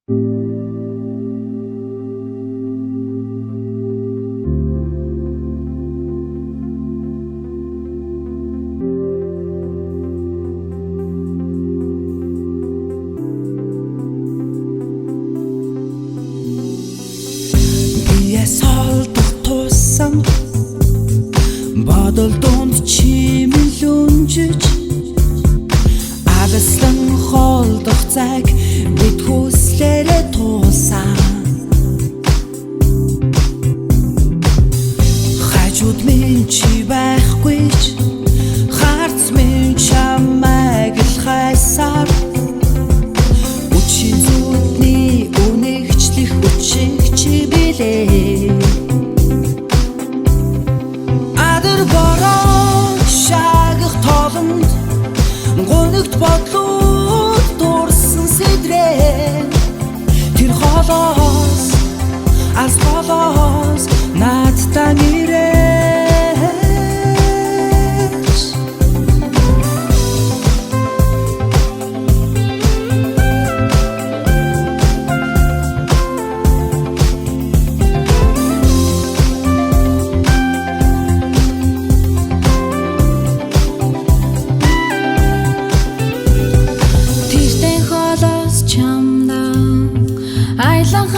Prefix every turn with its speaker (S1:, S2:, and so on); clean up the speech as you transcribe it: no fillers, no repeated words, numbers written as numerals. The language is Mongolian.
S1: Солдох тусам бодол дунд чимэл өнжиж агаслан холдох цаг бид хүслээрээ туусан хажууд минь чи байхгүй ч харц минь чамайг л хайсаар үчи зүудний үнэгчлэх үчиг чи билээ гоногт бодлууд дурсан сэдрээ тэр холоос аз холоос надтай нэрэж
S2: Айлан